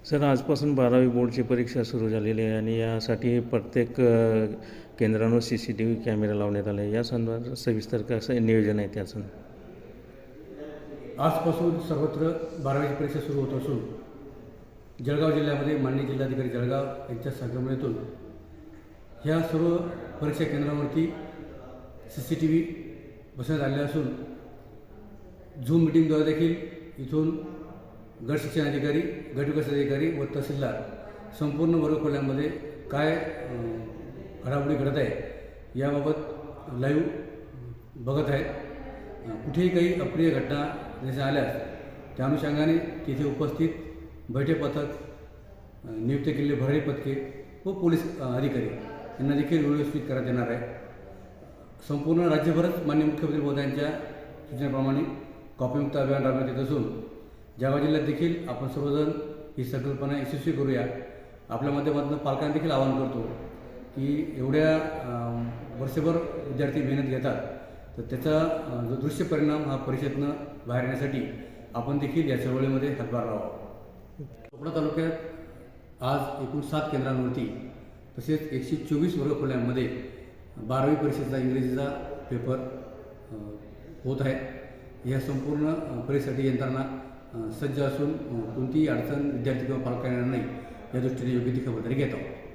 Sir, आजपासून 12वी बोर्डची परीक्षा सुरू झालेली आहे आणि यासाठी प्रत्येक केंद्रांवर CCTV कॅमेरा लावण्यात आले. या संदर्भात सविस्तर कसं नियोजन आहे त्याचं? आजपासून सर्वत्र 12वीची परीक्षा सुरू होत असून जळगाव जिल्ह्यामध्ये माननीय जिल्हाधिकारी जळगाव यांच्या संकल्पनेतून ह्या सर्व परीक्षा केंद्रावरती CCTV बसवण्यात आले असून झूम मिटिंगद्वारे देखील इथून गट शिक्षण अधिकारी, गट विकास अधिकारी व तहसीलदार संपूर्ण वर्गखोल्यांमध्ये काय घडामोडी घडत आहे याबाबत लाईव्ह बघत आहे. कुठेही काही अप्रिय घटना जसे आल्यास त्या अनुषंगाने तिथे उपस्थित बैठे पथक, नियुक्त केलेले भरारी पथके व पोलीस अधिकारी यांना देखील व्यवस्थित करण्यात येणार आहे. संपूर्ण राज्यभरात माननीय मुख्यमंत्री महोदयांच्या सूचनेप्रमाणे कॉपीमुक्त अभियान राबवण्यात येत असून जळगाव जिल्ह्यात देखील आपण सर्वजण ही संकल्पना यशस्वी करूया. आपल्या माध्यमातून पालकांना देखील आवाहन करतो की एवढ्या वर्षभर विद्यार्थी मेहनत घेतात तर त्याचा जो दृश्य परिणाम हा परीक्षेतनं बाहेर येण्यासाठी आपण देखील या चळवळीमध्ये हातभार लावावा. कोकणा तालुक्यात आज एकूण 7 केंद्रांवरती तसेच 124 वर्गखोल्यांमध्ये 12वी परीक्षेचा इंग्रजीचा पेपर होत आहे. या संपूर्ण परीक्षेसाठी यंत्रणा सज्ज असून कोणतीही अडचण विद्यार्थी किंवा पालकांना नाही या दृष्टीने योग्य ती खबरदारी घेत आहोत.